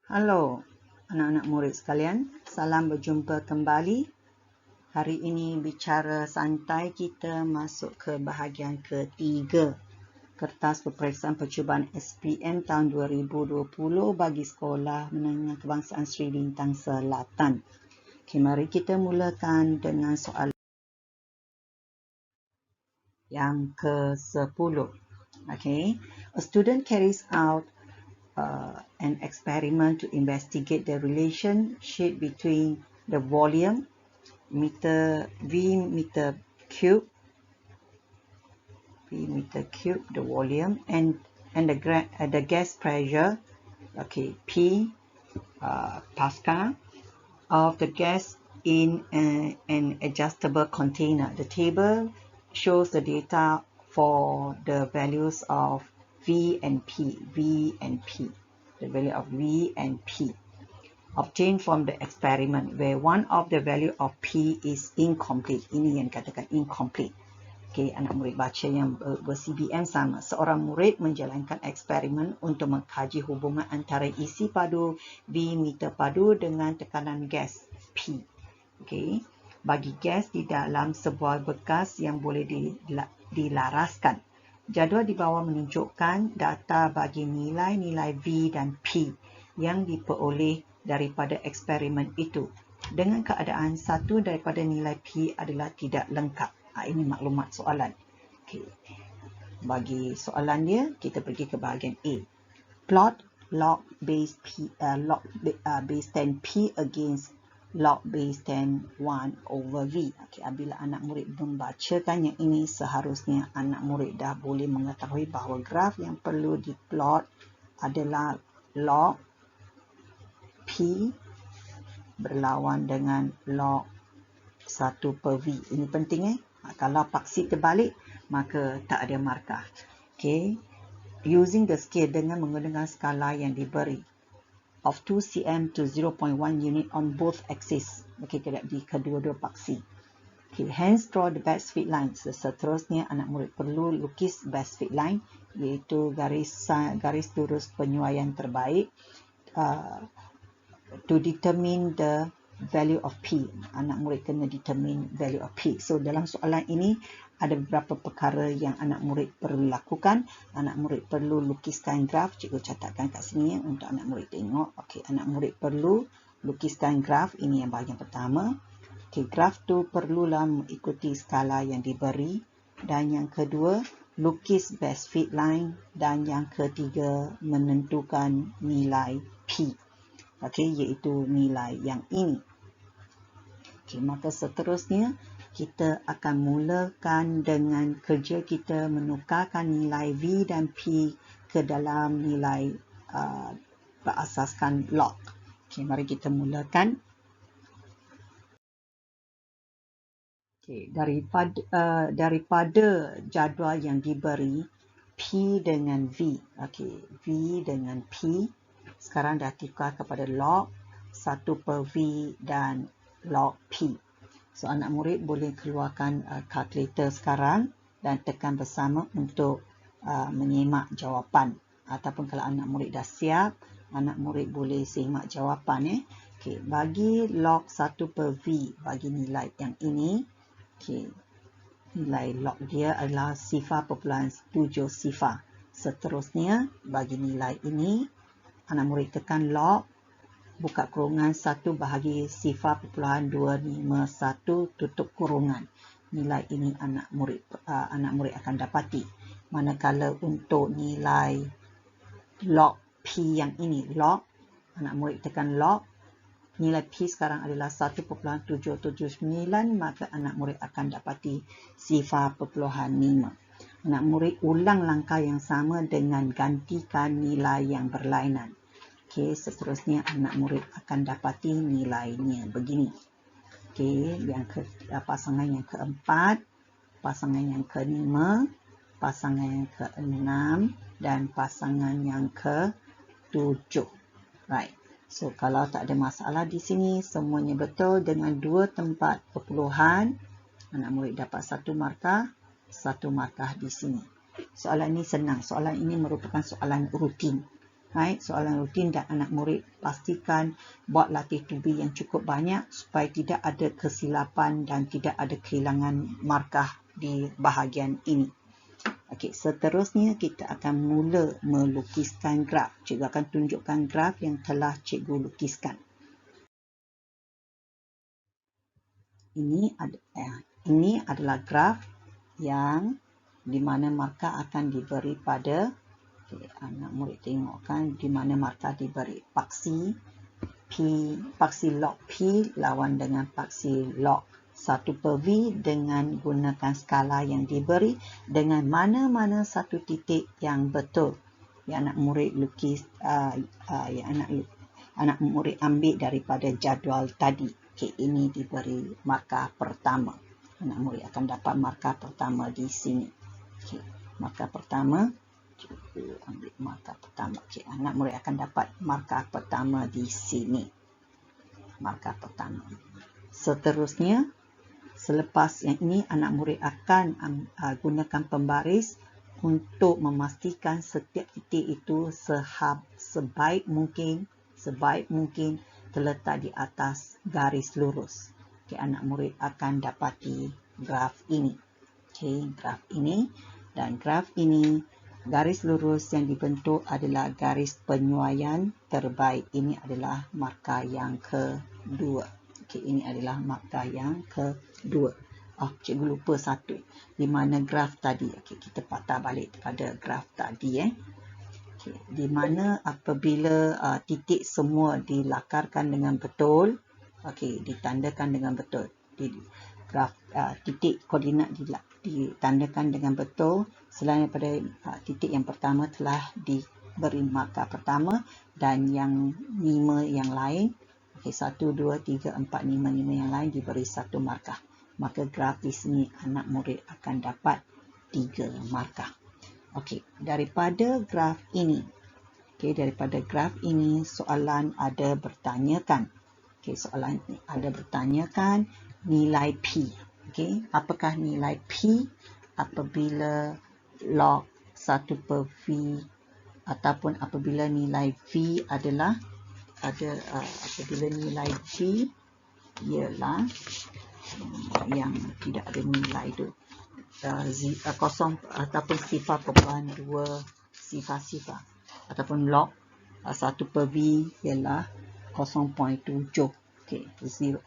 Halo anak-anak murid sekalian, salam berjumpa kembali. Hari ini bicara santai, kita masuk ke bahagian ketiga. Kertas peperiksaan percubaan SPM tahun 2020 bagi Sekolah Menengah Kebangsaan Sri Bintang Selatan. Okay, mari kita mulakan dengan soalan yang ke-10. Okay, a student carries out an experiment to investigate the relationship between the volume V meter cube, the volume, and the gas pressure, okay, P Pascal, of the gas in an adjustable container. The table shows the data for the values of V and P, the value of V and P obtained from the experiment, where one of the value of P is incomplete. Ini yang dikatakan incomplete. Okay, anak murid baca yang ber-CBM sama. Seorang murid menjalankan eksperimen untuk mengkaji hubungan antara isi padu V meter padu dengan tekanan gas P. Okay, bagi gas di dalam sebuah bekas yang boleh dilaraskan. Jadual di bawah menunjukkan data bagi nilai-nilai V dan P yang diperoleh daripada eksperimen itu, dengan keadaan satu daripada nilai P adalah tidak lengkap. Ini maklumat soalan. Okay. Bagi soalan dia, kita pergi ke bahagian A. Plot log base 10 P against log base 10 1 over V. Okay, apabila anak murid membacakan yang ini, seharusnya anak murid dah boleh mengetahui bahawa graf yang perlu diplot adalah log P berlawan dengan log 1 per V. Ini penting Kalau paksi terbalik, maka tak ada markah. Okay. Using the scale, dengan menggunakan skala yang diberi of 2 cm to 0.1 unit on both axes. Okay, di kedua-dua paksi. Okay, hence draw the best fit line. Seterusnya anak murid perlu lukis best fit line, iaitu garis lurus penyuaian terbaik to determine the value of P. Anak murid kena determine value of P. So dalam soalan ini ada beberapa perkara yang anak murid perlu lakukan. Anak murid perlu lukiskan graf. Cikgu catatkan kat sini untuk anak murid tengok. Okey, anak murid perlu lukiskan graf. Ini yang bahagian pertama. Okey, graf tu perlulah mengikuti skala yang diberi. Dan yang kedua, lukis best fit line. Dan yang ketiga, menentukan nilai P. Okey, iaitu nilai yang ini. Okey, maka seterusnya kita akan mulakan dengan kerja kita menukarkan nilai V dan P ke dalam nilai berasaskan log. Okey, mari kita mulakan. Okey, daripada jadual yang diberi P dengan V. Okey, V dengan P sekarang dah tukar kepada log 1 per V dan log P. So anak murid boleh keluarkan kalkulator sekarang dan tekan bersama untuk menyimak jawapan. Ataupun kalau anak murid dah siap, anak murid boleh simak jawapan. Okay, bagi log 1 per V, bagi nilai yang ini, okay, nilai log dia adalah 0.7 sifar. Seterusnya, bagi nilai ini, anak murid tekan log, buka kurungan 1 bahagi 0.251 tutup kurungan. Nilai ini anak murid akan dapati. Manakala untuk nilai log P yang ini, log, anak murid tekan log, nilai P sekarang adalah 1.779, maka anak murid akan dapati 0.5. Anak murid ulang langkah yang sama dengan gantikan nilai yang berlainan. Okey, seterusnya anak murid akan dapati nilainya begini. Okey, pasangan yang keempat, pasangan yang kelima, pasangan yang keenam, dan pasangan yang ketujuh. Right. So, kalau tak ada masalah di sini, semuanya betul dengan 2 tempat perpuluhan, anak murid dapat 1 markah, 1 markah di sini. Soalan ini senang. Soalan ini merupakan soalan rutin. Right? Soalan rutin dan anak murid pastikan buat latih tubi yang cukup banyak supaya tidak ada kesilapan dan tidak ada kehilangan markah di bahagian ini. Okey, seterusnya kita akan mula melukiskan graf. Cikgu akan tunjukkan graf yang telah cikgu lukiskan. Ini adalah graf yang di mana markah akan diberi pada anak murid tengok kan di mana markah diberi paksi log P lawan dengan paksi log 1/V dengan gunakan skala yang diberi dengan mana-mana satu titik yang betul yang anak murid lukis yang anak murid ambil daripada jadual tadi. Okey, ini diberi markah pertama. Anak murid akan dapat markah pertama di sini. Okey, markah pertama. Cikgu ambil markah pertama. Okey, anak murid akan dapat markah pertama di sini. Markah pertama. Seterusnya, selepas yang ini, anak murid akan gunakan pembaris untuk memastikan setiap titik itu sebaik mungkin terletak di atas garis lurus. Okay, anak murid akan dapati graf ini. Okay, graf ini dan graf ini garis lurus yang dibentuk adalah garis penyuaian terbaik. Ini adalah markah yang kedua. Okay, ini adalah markah yang kedua. Cikgu lupa satu. Di mana graf tadi? Okay, kita patah balik pada graf tadi. Okay, di mana apabila titik semua dilakarkan dengan betul, okay, ditandakan dengan betul. Di graf titik koordinat ditandakan dengan betul selain daripada titik yang pertama telah diberi markah pertama dan yang 5 yang lain, okay, 1, 2, 3, 4, 5 yang lain diberi satu markah. Maka graf di sini anak murid akan dapat 3 markah. Okey, daripada graf ini, soalan ada bertanyakan. Okey, soalan ini ada bertanyakan nilai P. Okey, apakah nilai P apabila log 1/V ataupun apabila nilai V adalah apabila nilai V ialah yang tidak ada nilai itu. Kosong ataupun 0.2 sifar ataupun log 1/V ialah 0.7. Okey, 0.7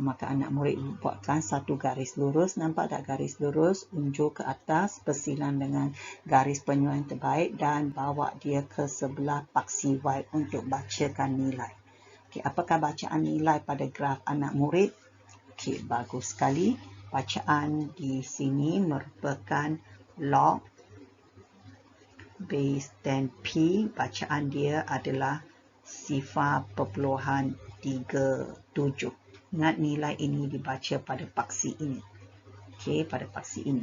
maka anak murid buatkan satu garis lurus. Nampak tak garis lurus? Unjuk ke atas bersilang dengan garis penyuaian terbaik dan bawa dia ke sebelah paksi Y untuk bacakan nilai. Okey, apakah bacaan nilai pada graf anak murid? Okey, bagus sekali. Bacaan di sini merupakan log base 10P. Bacaan dia adalah 0.37. Ingat nilai ini dibaca pada paksi ini. Okey, pada paksi ini.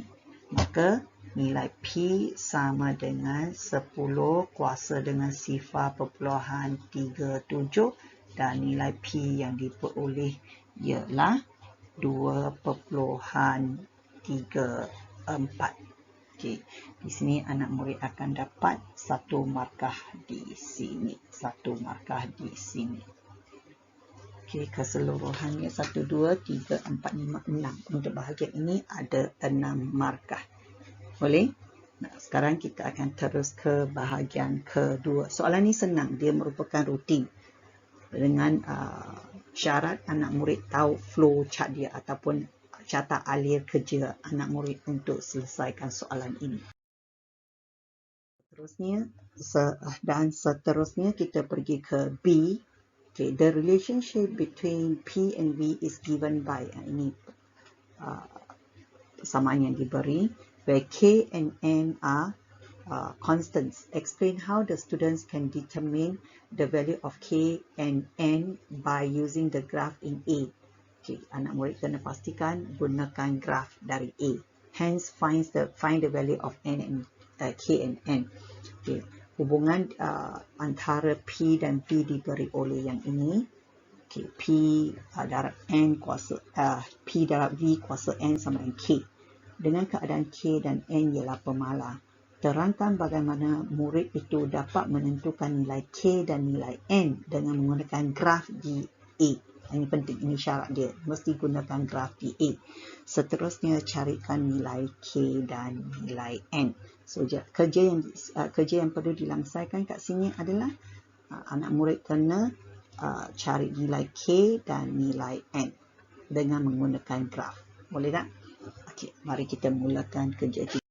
Maka nilai P sama dengan 10 kuasa dengan 0.37 dan nilai P yang diperoleh ialah 2.34. Okey, di sini anak murid akan dapat satu markah di sini. Okey, keseluruhannya 1, 2, 3, 4, 5, 6. Untuk bahagian ini ada 6 markah. Boleh? Nah, sekarang kita akan terus ke bahagian kedua. Soalan ini senang. Dia merupakan rutin. Dengan syarat anak murid tahu flow chart dia ataupun carta alir kerja anak murid untuk selesaikan soalan ini. Seterusnya kita pergi ke B. Okay, the relationship between P and V is given by ini persamaan yang diberi where K and N are constants. Explain how the students can determine the value of K and N by using the graph in A. Okay, anak murid kena pastikan gunakan graf dari A. Hence, find the value of N and K and N. Okay, hubungan antara P dan V diberi oleh yang ini. Okay, P darab N kuasa P darab V kuasa N sama dengan K. Dengan keadaan K dan N ialah pemalar, terangkan bagaimana murid itu dapat menentukan nilai K dan nilai N dengan menggunakan graf di A. Ini penting, ini syarat dia, mesti gunakan graf di A. Seterusnya carikan nilai K dan nilai N. So kerja yang perlu dilangsaikan kat sini adalah anak murid kena cari nilai K dan nilai N dengan menggunakan graf. Boleh tak? Okey, mari kita mulakan kerja kita.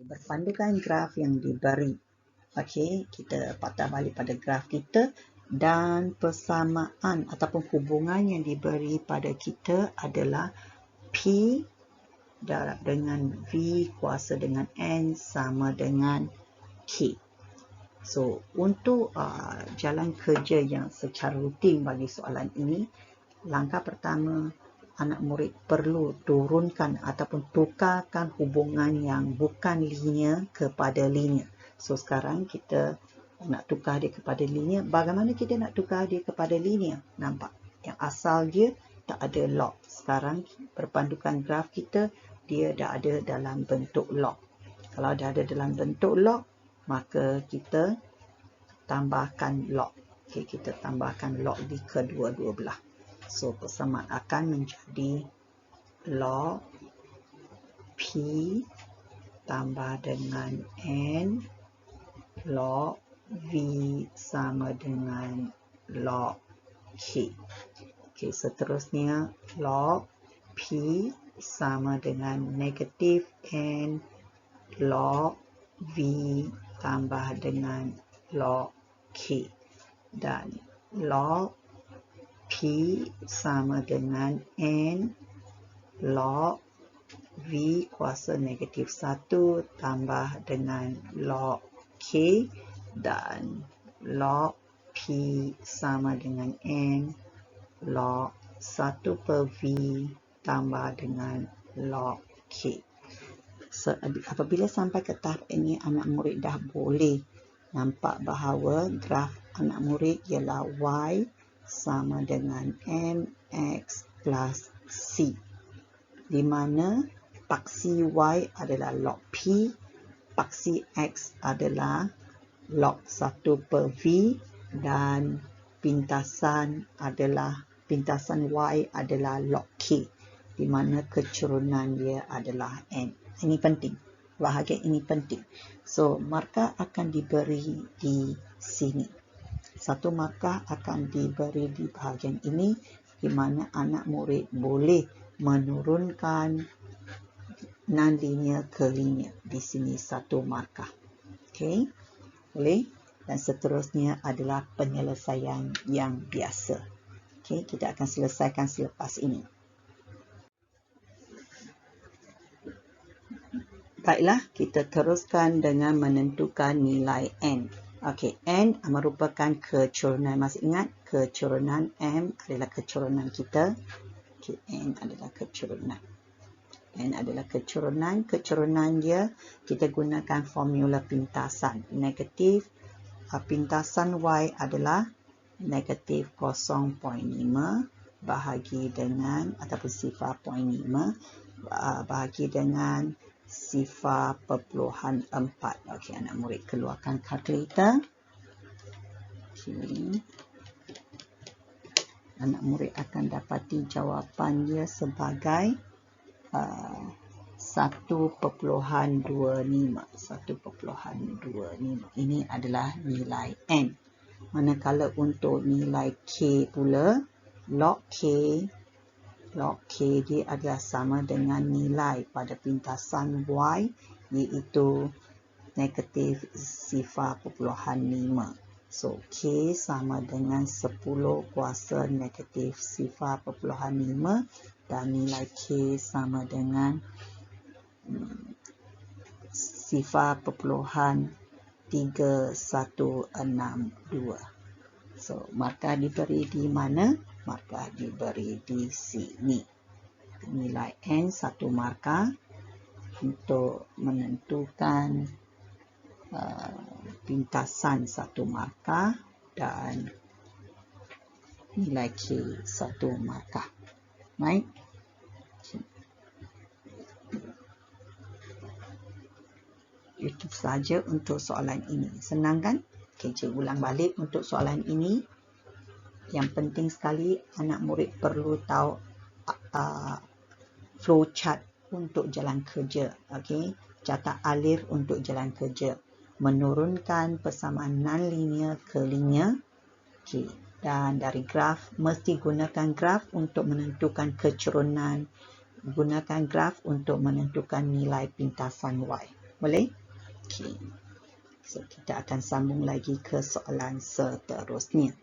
Berpandukan graf yang diberi. Okey, kita patah balik pada graf kita dan persamaan ataupun hubungan yang diberi pada kita adalah P darab dengan V kuasa dengan N sama dengan K. So, untuk jalan kerja yang secara rutin bagi soalan ini, langkah pertama, anak murid perlu turunkan ataupun tukarkan hubungan yang bukan linear kepada linear. So, sekarang kita nak tukar dia kepada linear. Bagaimana kita nak tukar dia kepada linear? Nampak? Yang asal dia tak ada log. Sekarang berpandukan graf kita, dia dah ada dalam bentuk log. Kalau dah ada dalam bentuk log, maka kita tambahkan log. Okay, kita tambahkan log di kedua-dua belah. So, persamaan akan menjadi log P tambah dengan N log V sama dengan log K. Okay, seterusnya log P sama dengan negatif N log V tambah dengan log K. Dan log P sama dengan N log V kuasa negatif 1 tambah dengan log K dan log P sama dengan N log 1 per V tambah dengan log K. So, apabila sampai ke tahap ini, anak murid dah boleh nampak bahawa graf anak murid ialah Y sama dengan MX plus C, di mana paksi Y adalah log P, paksi X adalah log 1 per V, dan pintasan Y adalah log K, di mana kecurunan dia adalah N. Ini penting, bahagian ini penting. So, markah akan diberi di sini. Satu markah akan diberi di bahagian ini, di mana anak murid boleh menurunkan non-linear ke linear. Di sini satu markah. Okey, boleh. Dan seterusnya adalah penyelesaian yang biasa. Okey, kita akan selesaikan selepas ini. Baiklah, kita teruskan dengan menentukan nilai N. Okey, N merupakan kecurunan. Masih ingat, kecurunan M adalah kecurunan kita. Okey, N adalah kecurunan. N adalah kecurunan. Kecurunan dia, kita gunakan formula pintasan. Negatif, pintasan Y adalah negatif 0.5 bahagi dengan, ataupun sifar 0.5 bahagi dengan sifar 0.4. Okey, anak murid keluarkan kalkulator. Okey. Anak murid akan dapati jawapan dia sebagai 1.25. 1.25. Ini adalah nilai N. Manakala untuk nilai K pula, log K dia adalah sama dengan nilai pada pintasan Y, iaitu negatif sifar 0.5. So, K sama dengan 10 kuasa negatif sifar 0.5 dan nilai K sama dengan sifar 0.3162. So, markah diberi di mana? Markah diberi di sini. Nilai N satu markah untuk menentukan pintasan satu markah dan nilai K satu markah. Baik. Itu saja untuk soalan ini. Senang kan? Okay, cikgu ulang balik untuk soalan ini. Yang penting sekali anak murid perlu tahu flow chart untuk jalan kerja. Okay? Jata alir untuk jalan kerja. Menurunkan persamaan non-linear ke linear. Okay. Dan dari graf, mesti gunakan graf untuk menentukan kecerunan. Gunakan graf untuk menentukan nilai pintasan Y. Boleh? Okay. So, kita akan sambung lagi ke soalan seterusnya.